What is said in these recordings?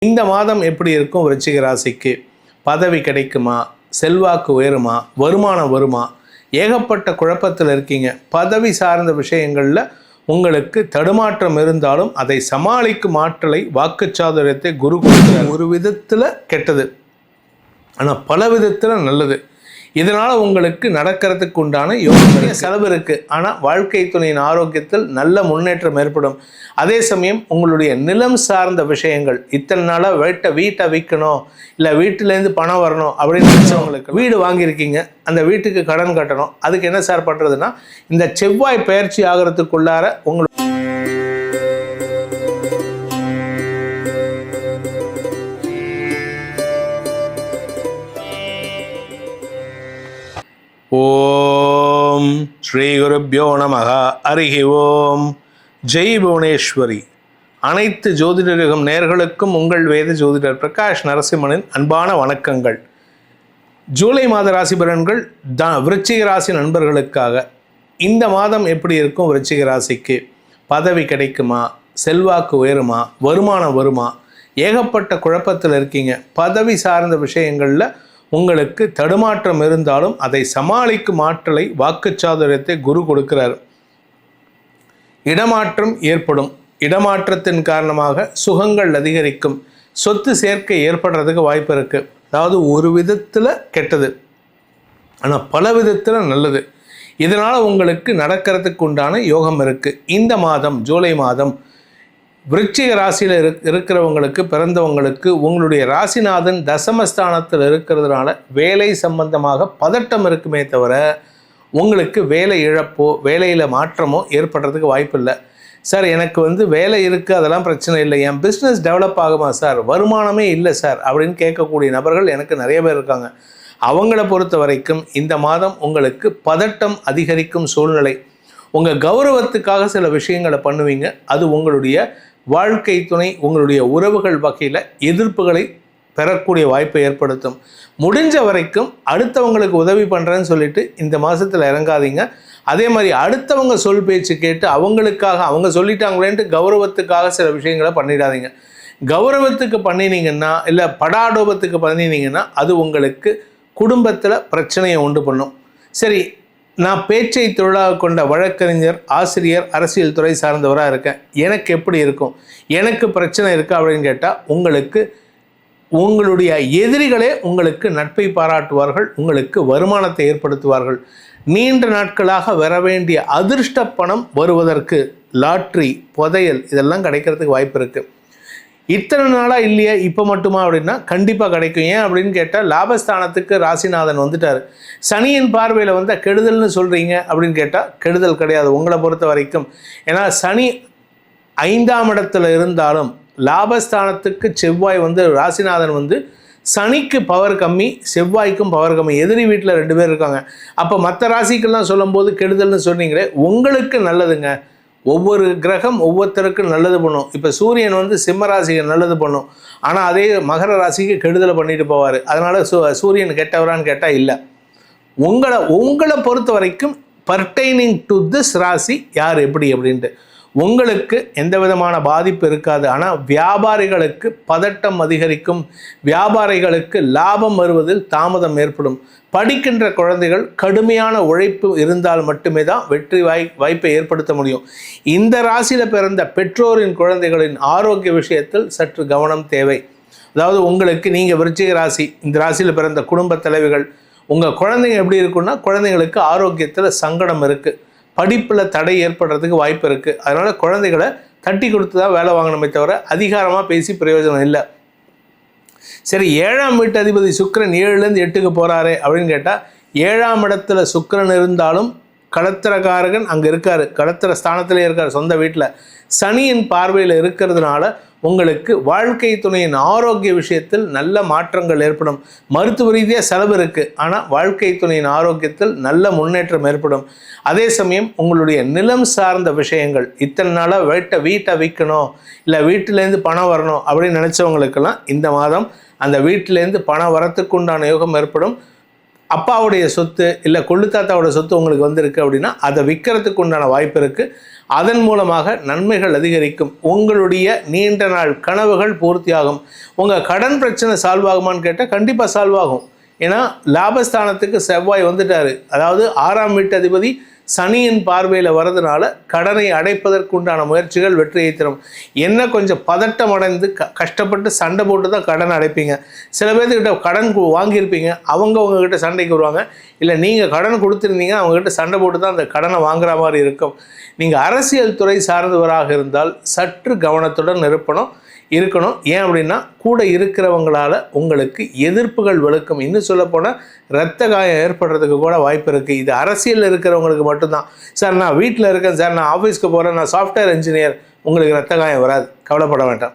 இந்த மாதம் எப்படி இருக்கும்? விருச்சிக ராசிக்கு பதவி கிடைக்குமா? செல்வாக்கு உயருமா? வருமானம் வருமா? ஏகப்பட்ட குழப்பத்தில் இருக்கீங்க. பதவி சார்ந்த விஷயங்களில் உங்களுக்கு தடுமாற்றம் இருந்தாலும் அதை சமாளிக்கும் ஆற்றலை, வாக்குச்சாதுரியத்தை குரு கொடுக்கிறார். ஒரு விதத்தில் கெட்டது, ஆனால் பல விதத்தில் நல்லது. இதனால் உங்களுக்கு நடக்கிறதுக்கு உண்டான யோகம் செலவு இருக்குது, ஆனால் வாழ்க்கை துணையின் ஆரோக்கியத்தில் நல்ல முன்னேற்றம் ஏற்படும். அதே சமயம் உங்களுடைய நிலம் சார்ந்த விஷயங்கள், இத்தனை நாளாக வீட்டை விற்கணும், இல்லை வீட்டிலேருந்து பணம் வரணும் அப்படின்னு நினச்சவங்களுக்கு வீடு வாங்கியிருக்கீங்க, அந்த வீட்டுக்கு கடன் கட்டணும். அதுக்கு என்ன சார் பண்ணுறதுன்னா, இந்த செவ்வாய் பயிற்சி ஆகிறதுக்குள்ளார உங்களுக்கு ஓம் ஸ்ரீ குருப்யோ நமஹ. ஹரிஹி ஓம். ஜெய் புவனேஸ்வரி. அனைத்து ஜோதிடர்களும் நேர்களுக்கும் உங்கள் வேத ஜோதிடர் பிரகாஷ் நரசிம்மனின் அன்பான வணக்கங்கள். ஜூலை மாத ராசி பலன்கள் விருச்சிக ராசி நண்பர்களுக்காக இந்த மாதம் எப்படி இருக்கும்? விருச்சிக ராசிக்கு பதவி கிடைக்குமா? செல்வாக்கு உயருமா? வருமானம் வருமா? ஏகப்பட்ட குழப்பத்தில் இருக்கீங்க. பதவி சார்ந்த விஷயங்களில் உங்களுக்கு தடுமாற்றம் இருந்தாலும் அதை சமாளிக்கும் ஆற்றலை, வாக்குச்சாதுரியத்தை குரு கொடுக்கிறார். இடமாற்றம் ஏற்படும். இடமாற்றத்தின் காரணமாக சுகங்கள் அதிகரிக்கும். சொத்து சேர்க்கை ஏற்படுறதுக்கு வாய்ப்பு இருக்குது. அதாவது ஒரு விதத்தில் கெட்டது, ஆனால் பல விதத்தில் நல்லது. இதனால் உங்களுக்கு நடக்கிறதுக்கு உண்டான யோகம் இருக்குது. இந்த மாதம் ஜூலை மாதம் விருச்சிக ராசியில் இருக்கிறவங்களுக்கு, பிறந்தவங்களுக்கு உங்களுடைய ராசிநாதன் தசமஸ்தானத்தில் இருக்கிறதுனால வேலை சம்பந்தமாக பதட்டம் இருக்குமே தவிர உங்களுக்கு வேலை இழப்போ வேலையில் மாற்றமோ ஏற்படுறதுக்கு வாய்ப்பு இல்லை. சார் எனக்கு வேலை இருக்குது, அதெல்லாம் பிரச்சனை இல்லை, என் பிஸ்னஸ் டெவலப் ஆகுமா சார், வருமானமே இல்லை சார் அப்படின்னு கேட்கக்கூடிய நபர்கள் எனக்கு நிறைய பேர் இருக்காங்க. அவங்கள பொறுத்த வரைக்கும் இந்த மாதம் உங்களுக்கு பதட்டம் அதிகரிக்கும் சூழ்நிலை. உங்கள் கௌரவத்துக்காக சில விஷயங்களை பண்ணுவீங்க. அது உங்களுடைய வாழ்க்கை துணை, உங்களுடைய உறவுகள் வகையில் எதிர்ப்புகளை பெறக்கூடிய வாய்ப்பை ஏற்படுத்தும். முடிஞ்ச வரைக்கும் அடுத்தவங்களுக்கு உதவி பண்ணுறேன்னு சொல்லிட்டு இந்த மாதத்தில் இறங்காதீங்க. அதே மாதிரி அடுத்தவங்க சொல் பேச்சு கேட்டு அவங்களுக்காக, அவங்க சொல்லிட்டாங்களேன்ட்டு கௌரவத்துக்காக சில விஷயங்களை பண்ணிடாதீங்க. கௌரவத்துக்கு பண்ணினீங்கன்னா, இல்லை படாடோபத்துக்கு பண்ணினீங்கன்னா அது உங்களுக்கு குடும்பத்தில் பிரச்சனையை உண்டு பண்ணும். சரி, நான் பேச்சை தொழிலாக கொண்ட வழக்கறிஞர், ஆசிரியர், அரசியல் துறை சார்ந்தவராக இருக்கேன், எனக்கு எப்படி இருக்கும், எனக்கு பிரச்சனை இருக்கா அப்படின்னு கேட்டால் உங்களுடைய எதிரிகளே உங்களுக்கு நட்பை பாராட்டுவார்கள், உங்களுக்கு வருமானத்தை ஏற்படுத்துவார்கள். நீண்ட நாட்களாக வர வேண்டிய அதிர்ஷ்ட பணம் வருவதற்கு லாட்ரி, புதையல் இதெல்லாம் கிடைக்கிறதுக்கு வாய்ப்பு இருக்குது. இத்தனை நாளாக இல்லையா, இப்போ மட்டுமா அப்படின்னா கண்டிப்பாக கிடைக்கும். ஏன் அப்படின்னு கேட்டால் லாபஸ்தானத்துக்கு ராசிநாதன் வந்துட்டார். சனியின் பார்வையில் வந்தால் கெடுதல்னு சொல்கிறீங்க அப்படின்னு கேட்டால் கெடுதல் கிடையாது உங்களை பொறுத்த வரைக்கும். ஏன்னா சனி 5ஆம் இடத்துல இருந்தாலும் லாபஸ்தானத்துக்கு செவ்வாய் ராசிநாதன் சனிக்கு பவர் கம்மி, செவ்வாய்க்கும் பவர் கம்மி. எதிரி வீட்டில் 2 பேர் இருக்காங்க. அப்போ மற்ற ராசிக்கெல்லாம் சொல்லும்போது கெடுதல்னு சொன்னீங்களே, உங்களுக்கு நல்லதுங்க. ஒவ்வொரு கிரகம் ஒவ்வொருத்தருக்கும் நல்லது பண்ணும். இப்போ சூரியன் சிம்ம ராசிக்கு நல்லது பண்ணும், ஆனால் அதே மகர ராசிக்கு கெடுதலை பண்ணிட்டு போவார். அதனால் சூரியன் கெட்டவரான்னு கேட்டால் இல்லை. உங்களை பொறுத்த வரைக்கும் பர்டைனிங் டு திஸ் ராசி யார் எப்படி அப்படின்ட்டு உங்களுக்கு எந்த விதமான பாதிப்பு இருக்காது. ஆனால் வியாபாரிகளுக்கு பதட்டம் அதிகரிக்கும். வியாபாரிகளுக்கு லாபம் வருவதில் தாமதம் ஏற்படும். படிக்கின்ற குழந்தைகள் கடுமையான உழைப்பு இருந்தால் மட்டுமே தான் வெற்றி வாய்ப்பை ஏற்படுத்த முடியும். இந்த ராசியில் பிறந்த பெற்றோரின் குழந்தைகளின் ஆரோக்கிய விஷயத்தில் சற்று கவனம் தேவை. அதாவது நீங்கள் விருச்சிக ராசி, இந்த ராசியில் பிறந்த குடும்ப தலைவிகள், உங்கள் குழந்தைங்க எப்படி இருக்குன்னா, குழந்தைங்களுக்கு ஆரோக்கியத்தில் சங்கடம் இருக்குது, படிப்பில் தடை ஏற்படுறதுக்கு வாய்ப்பு இருக்குது. அதனால் குழந்தைகளை தட்டி கொடுத்து தான் வேலை வாங்கணுமே தவிர அதிகாரமாக பேசி பிரயோஜனம் இல்லை. சரி, 7ஆம் வீட்டு அதிபதி சுக்கிரன் 7லேருந்து 8க்கு போகிறாரே அப்படின்னு கேட்டால், 7ஆம் இடத்துல சுக்கிரன் இருந்தாலும் கடத்திரக்காரகன் அங்கே இருக்கார், கடத்திர ஸ்தானத்திலே இருக்கார் சொந்த வீட்டில். சனியின் பார்வையில் இருக்கிறதுனால உங்களுக்கு வாழ்க்கை துணையின் ஆரோக்கிய விஷயத்தில் நல்ல மாற்றங்கள் ஏற்படும். மருத்துவ ரீதியாக செலவு இருக்குது, ஆனால் வாழ்க்கை துணையின் ஆரோக்கியத்தில் நல்ல முன்னேற்றம் ஏற்படும். அதே சமயம் உங்களுடைய நிலம் சார்ந்த விஷயங்கள், இத்தனை நாளாக வீட்டை விற்கணும், இல்லை வீட்டிலேருந்து பணம் வரணும் அப்படின்னு நினச்சவங்களுக்கெல்லாம் இந்த மாதம் அந்த வீட்டிலேருந்து பணம் வரத்துக்கு உண்டான யோகம் ஏற்படும். அப்பாவுடைய சொத்து இல்லை கொள்ளு தாத்தாவோட சொத்து உங்களுக்கு வந்திருக்கு அப்படின்னா அதை விற்கிறதுக்கு உண்டான வாய்ப்பு இருக்குது. அதன் மூலமாக நன்மைகள் அதிகரிக்கும். உங்களுடைய நீண்ட நாள் கனவுகள் பூர்த்தியாகும். உங்கள் கடன் பிரச்சனை சால்வ் ஆகுமான்னு கேட்டால் கண்டிப்பாக சால்வ் ஆகும். ஏன்னா லாபஸ்தானத்துக்கு செவ்வாய் வந்துட்டார். அதாவது 6ஆம் வீட்டு அதிபதி சனியின் பார்வையில் வர்றதுனால கடனை அடைப்பதற்குண்டான முயற்சிகள் வெற்றியை தரும். என்ன கொஞ்சம் பதட்டம் அடைந்து கஷ்டப்பட்டு சண்டை போட்டு தான் கடன் அடைப்பீங்க. சில பேர்த்துக்கிட்ட கடன் வாங்கியிருப்பீங்க, அவங்க உங்ககிட்ட சண்டைக்கு வருவாங்க. இல்லை நீங்கள் கடன் கொடுத்துருந்தீங்க, அவங்ககிட்ட சண்டை போட்டு தான் அந்த கடனை வாங்குற மாதிரி இருக்கும். நீங்கள் அரசியல் துறை சார்ந்தவராக இருந்தால் சற்று கவனத்துடன் இருக்கணும். ஏன் அப்படின்னா கூட இருக்கிறவங்களால் உங்களுக்கு எதிர்ப்புகள் வலுக்கும். இன்னும் சொல்லப்போனால் இரத்த காயம் ஏற்படுறதுக்கு கூட வாய்ப்பு இருக்குது. இது அரசியலில் இருக்கிறவங்களுக்கு மட்டும்தான். சார் நான் வீட்டில் இருக்கேன் சார், நான் ஆஃபீஸ்க்கு போகிறேன், நான் சாஃப்ட்வேர் இன்ஜினியர், உங்களுக்கு இரத்த காயம் வராது, கவலைப்பட வேண்டாம்.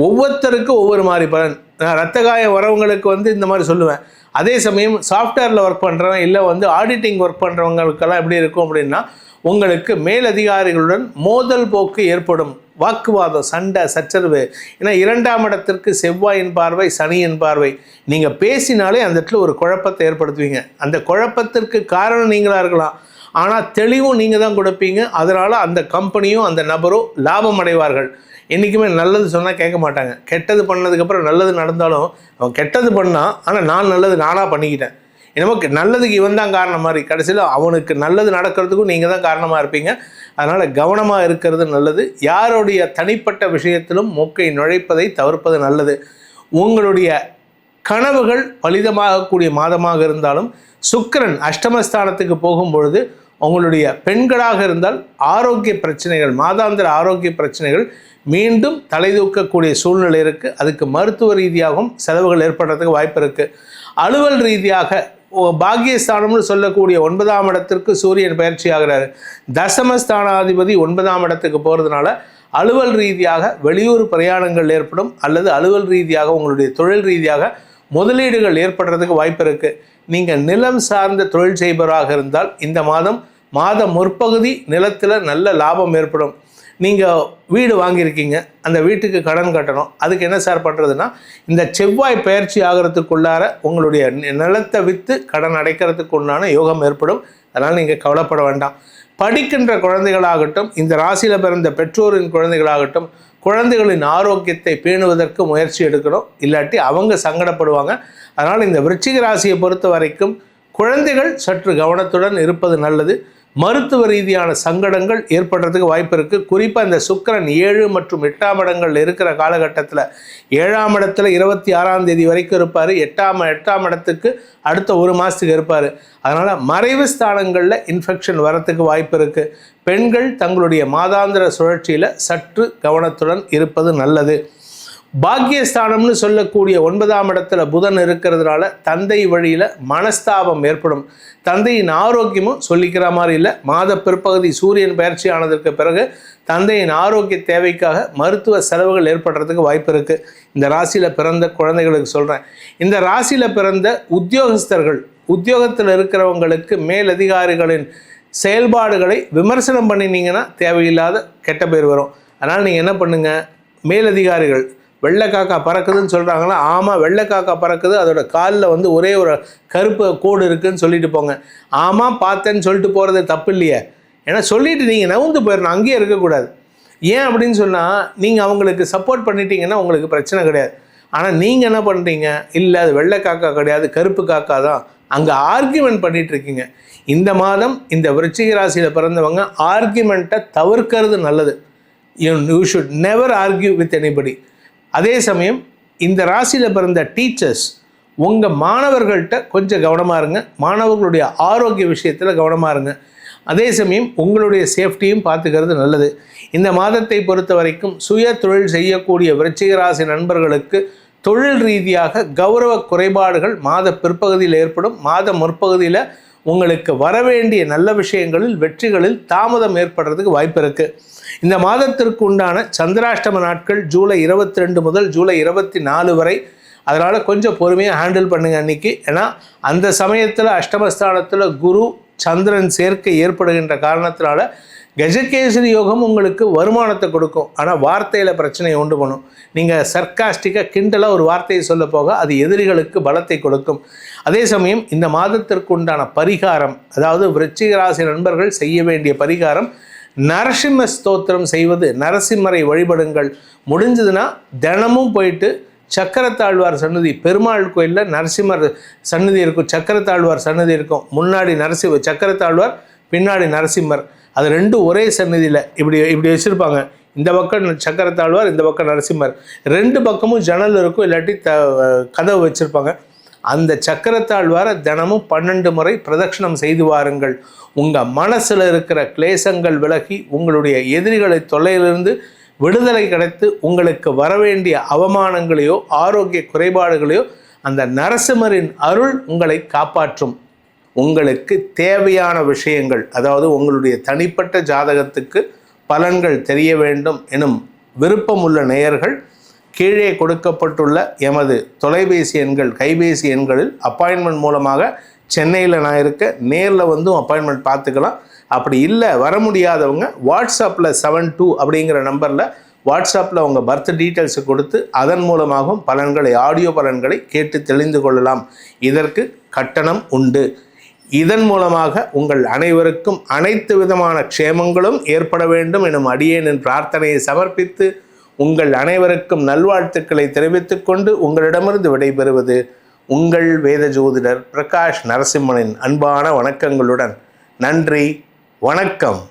ஒவ்வொருத்தருக்கும் ஒவ்வொரு மாதிரி பலன். நான் இரத்த காயம் வரவங்களுக்கு இந்த மாதிரி சொல்லுவேன். அதே சமயம் சாஃப்ட்வேரில் ஒர்க் பண்ணுறவங்க இல்லை ஆடிட்டிங் ஒர்க் பண்ணுறவங்களுக்கெல்லாம் எப்படி இருக்கும் அப்படின்னா, உங்களுக்கு மேலதிகாரிகளுடன் மோதல் போக்கு ஏற்படும், வாக்குவாதம், சண்டை, சச்சரவு. ஏன்னா 2ஆம் இடத்திற்கு செவ்வாயின் பார்வை, சனியின் பார்வை. நீங்கள் பேசினாலே அந்த இடத்துல ஒரு குழப்பத்தை ஏற்படுத்துவீங்க. அந்த குழப்பத்திற்கு காரணம் நீங்களாக இருக்கலாம், ஆனால் தெளிவும் நீங்கள் தான் கொடுப்பீங்க. அதனால் அந்த கம்பெனியும் அந்த நபரும் லாபம் அடைவார்கள். என்றைக்குமே நல்லது சொன்னால் கேட்க மாட்டாங்க. கெட்டது பண்ணதுக்கப்புறம் நல்லது நடந்தாலும் அவன் கெட்டது பண்ணான், ஆனால் நான் நல்லது நானாக பண்ணிக்கிட்டேன், நமக்கு நல்லதுக்கு இவன் தான் காரணம் மாதிரி, கடைசியில் அவனுக்கு நல்லது நடக்கிறதுக்கும் நீங்கள் தான் காரணமாக இருப்பீங்க. அதனால் கவனமாக இருக்கிறது நல்லது. யாருடைய தனிப்பட்ட விஷயத்திலும் மூக்கை நுழைப்பதை தவிர்ப்பது நல்லது. உங்களுடைய கனவுகள் பலிதமாகக்கூடிய மாதமாக இருந்தாலும் சுக்கிரன் அஷ்டமஸ்தானத்துக்கு போகும்பொழுது உங்களுடைய பெண்களாக இருந்தால் ஆரோக்கிய பிரச்சனைகள், மாதாந்திர ஆரோக்கிய பிரச்சனைகள் மீண்டும் தலைதூக்கக்கூடிய சூழ்நிலை இருக்குது. அதுக்கு மருத்துவ ரீதியாகவும் செலவுகள் ஏற்படுறதுக்கு வாய்ப்பு இருக்குது. அலுவல் ரீதியாக பாக்கியஸ்தானம்னு சொல்லக்கூடிய 9ஆம் இடத்திற்கு சூரியன் பயிற்சி ஆகிறாரு. தசமஸ்தானாதிபதி 9ஆம் இடத்துக்கு போகிறதுனால அலுவல் ரீதியாக வெளியூர் பிரயாணங்கள் ஏற்படும், அல்லது அலுவல் ரீதியாக உங்களுடைய தொழில் ரீதியாக முதலீடுகள் ஏற்படுறதுக்கு வாய்ப்பு இருக்குது. நீங்கள் நிலம் சார்ந்த தொழில் செய்பவராக இருந்தால் இந்த மாத முற்பகுதி நிலத்தில் நல்ல லாபம் ஏற்படும். நீங்கள் வீடு வாங்கியிருக்கீங்க, அந்த வீட்டுக்கு கடன் கட்டணும், அதுக்கு என்ன சார் பண்ணுறதுன்னா, இந்த செவ்வாய் பயிற்சி ஆகிறதுக்குள்ளார உங்களுடைய நிலத்தை விற்று கடன் அடைக்கிறதுக்கு உண்டான யோகம் ஏற்படும். அதனால் நீங்கள் கவலைப்பட வேண்டாம். படிக்கின்ற குழந்தைகளாகட்டும், இந்த ராசியில் பிறந்த பெற்றோரின் குழந்தைகளாகட்டும், குழந்தைகளின் ஆரோக்கியத்தை பேணுவதற்கு முயற்சி எடுக்கணும், இல்லாட்டி அவங்க சங்கடப்படுவாங்க. அதனால் இந்த விருச்சிக ராசியை பொறுத்த வரைக்கும் குழந்தைகள் சற்று கவனத்துடன் இருப்பது நல்லது. மருத்துவ ரீதியான சங்கடங்கள் ஏற்படுறதுக்கு வாய்ப்பு இருக்குது. குறிப்பாக இந்த சுக்கிரன் 7 மற்றும் 8ஆம் இடங்கள் இருக்கிற காலகட்டத்தில் 7ஆம் இடத்துல 26ஆம் தேதி வரைக்கும் இருப்பார். 8ஆம் இடத்துக்கு அடுத்த 1 மாதத்துக்கு இருப்பார். அதனால் மறைவு ஸ்தானங்களில் இன்ஃபெக்ஷன் வரத்துக்கு வாய்ப்பு இருக்குது. பெண்கள் தங்களுடைய மாதாந்திர சுழற்சியில் சற்று கவனத்துடன் இருப்பது நல்லது. பாக்கியஸ்தானம்னு சொல்லக்கூடிய 9ஆம் இடத்துல புதன் இருக்கிறதுனால தந்தை வழியில் மனஸ்தாபம் ஏற்படும். தந்தையின் ஆரோக்கியமும் சொல்லிக்கிற மாதிரி இல்லை. மாத பிற்பகுதி சூரியன் பயிற்சி ஆனதற்கு பிறகு தந்தையின் ஆரோக்கிய தேவைக்காக மருத்துவ செலவுகள் ஏற்படுறதுக்கு வாய்ப்பு இருக்குது. இந்த ராசியில் பிறந்த குழந்தைகளுக்கு சொல்கிறேன். இந்த ராசியில் பிறந்த உத்தியோகத்தில் இருக்கிறவங்களுக்கு மேலதிகாரிகளின் செயல்பாடுகளை விமர்சனம் பண்ணினீங்கன்னா தேவையில்லாத கெட்ட பேர் வரும். அதனால் நீங்கள் என்ன பண்ணுங்கள், மேலதிகாரிகள் வெள்ளைக்காக்கா பறக்குதுன்னு சொல்கிறாங்களா, ஆமாம் வெள்ளைக்காக்கா பறக்குது, அதோட காலில் ஒரே ஒரு கருப்பு கோடு இருக்குதுன்னு சொல்லிட்டு போங்க. ஆமாம் பார்த்தேன்னு சொல்லிட்டு போகிறது தப்பு இல்லையே. ஏன்னா சொல்லிவிட்டு நீங்கள் நவுந்து போயிடணும், அங்கேயே இருக்கக்கூடாது. ஏன் அப்படின்னு சொன்னால், நீங்கள் அவங்களுக்கு சப்போர்ட் பண்ணிட்டீங்கன்னா உங்களுக்கு பிரச்சனை கிடையாது. ஆனால் நீங்கள் என்ன பண்ணுறீங்க, இல்லை அது வெள்ளைக்காக்கா கிடையாது கருப்பு காக்கா தான், அங்கே ஆர்கியூமெண்ட் பண்ணிகிட்ருக்கீங்க. இந்த மாதம் இந்த விருச்சிக ராசியில் பிறந்தவங்க ஆர்கியூமெண்ட்டை தவிர்க்கிறது நல்லது. You should never argue with anybody. அதே சமயம் இந்த ராசியில் பிறந்த டீச்சர்ஸ் உங்கள் மாணவர்கள்ட்ட கொஞ்சம் கவனமாக இருங்க. மாணவர்களுடைய ஆரோக்கிய விஷயத்தில் கவனமாக இருங்க. அதே சமயம் உங்களுடைய சேஃப்டியும் பார்த்துக்கிறது நல்லது. இந்த மாதத்தை பொறுத்த வரைக்கும் சுய தொழில் செய்யக்கூடிய விருச்சிக ராசி நண்பர்களுக்கு தொழில் ரீதியாக கௌரவ குறைபாடுகள் மாத பிற்பகுதியில் ஏற்படும். மாத முற்பகுதியில் உங்களுக்கு வரவேண்டிய நல்ல விஷயங்களில் வெற்றிகளில் தாமதம் ஏற்படுறதுக்கு வாய்ப்பு இருக்குது. இந்த மாதத்திற்கு உண்டான சந்திராஷ்டம நாட்கள் ஜூலை 22 முதல் ஜூலை 24 வரை. அதனால் கொஞ்சம் பொறுமையாக ஹேண்டில் பண்ணுங்கள் அன்றைக்கி. ஏன்னா அந்த சமயத்தில் அஷ்டமஸ்தானத்தில் குரு சந்திரன் சேர்க்கை ஏற்படுகின்ற காரணத்தினால கஜகேசரி யோகம் உங்களுக்கு வருமானத்தை கொடுக்கும், ஆனால் வார்த்தையில் பிரச்சனையை உண்டு பண்ணும். நீங்கள் சர்க்காஸ்டிக்காக கிண்டலாக ஒரு வார்த்தையை சொல்ல போக அது எதிரிகளுக்கு பலத்தை கொடுக்கும். அதே சமயம் இந்த மாதத்திற்கு உண்டான பரிகாரம், அதாவது விருச்சிக ராசி நண்பர்கள் செய்ய வேண்டிய பரிகாரம், நரசிம்ம ஸ்தோத்திரம் செய்வது. நரசிம்மரை வழிபடுங்கள். முடிஞ்சதுன்னா தினமும் போயிட்டு சக்கரத்தாழ்வார் சன்னதி, பெருமாள் கோயிலில் நரசிம்மர் சன்னதி இருக்கும், சக்கரத்தாழ்வார் சன்னதி இருக்கும். முன்னாடி சக்கரத்தாழ்வார், பின்னாடி நரசிம்மர், அது ரெண்டும் ஒரே சன்னதியில் இப்படி வச்சுருப்பாங்க. இந்த பக்கம் சக்கரத்தாழ்வார், இந்த பக்கம் நரசிம்மர், ரெண்டு பக்கமும் ஜன்னல் இருக்கும், இல்லாட்டி கதவு வச்சுருப்பாங்க. அந்த சக்கரத்தாழ்வாரை தினமும் 12 முறை பிரதட்சணம் செய்து வாருங்கள். உங்கள் மனசில் இருக்கிற கிளேசங்கள் விலகி உங்களுடைய எதிரிகளை தொல்லையிலிருந்து விடுதலை கிடைத்து உங்களுக்கு வரவேண்டிய அவமானங்களையோ ஆரோக்கிய குறைபாடுகளையோ அந்த நரசிம்மரின் அருள் உங்களை காப்பாற்றும். உங்களுக்கு தேவையான விஷயங்கள், அதாவது உங்களுடைய தனிப்பட்ட ஜாதகத்துக்கு பலன்கள் தெரிய வேண்டும் எனும் விருப்பமுள்ள நேயர்கள் கீழே கொடுக்கப்பட்டுள்ள எமது தொலைபேசி எண்கள், கைபேசி எண்களில் அப்பாயின்மெண்ட் மூலமாக சென்னையில் நான் இருக்க, நேரில் வந்தும் அப்பாயின்மெண்ட் பார்த்துக்கலாம். அப்படி இல்லை வர முடியாதவங்க வாட்ஸ்அப்பில் 72 அப்படிங்கிற நம்பரில் வாட்ஸ்அப்பில் உங்கள் பர்த் டீட்டெயில்ஸை கொடுத்து அதன் மூலமாகவும் பலன்களை, ஆடியோ பலன்களை கேட்டு தெளிந்து கொள்ளலாம். இதற்கு கட்டணம் உண்டு. இதன் மூலமாக உங்கள் அனைவருக்கும் அனைத்து விதமான க்ஷேமங்களும் ஏற்பட வேண்டும் எனும் அடியேனின் பிரார்த்தனையை சமர்ப்பித்து உங்கள் அனைவருக்கும் நல்வாழ்த்துக்களை தெரிவித்துக் கொண்டு உங்களிடமிருந்து விடைபெறுவது உங்கள் வேத ஜோதிடர் பிரகாஷ் நரசிம்மனின் அன்பான வணக்கங்களுடன். நன்றி, வணக்கம்.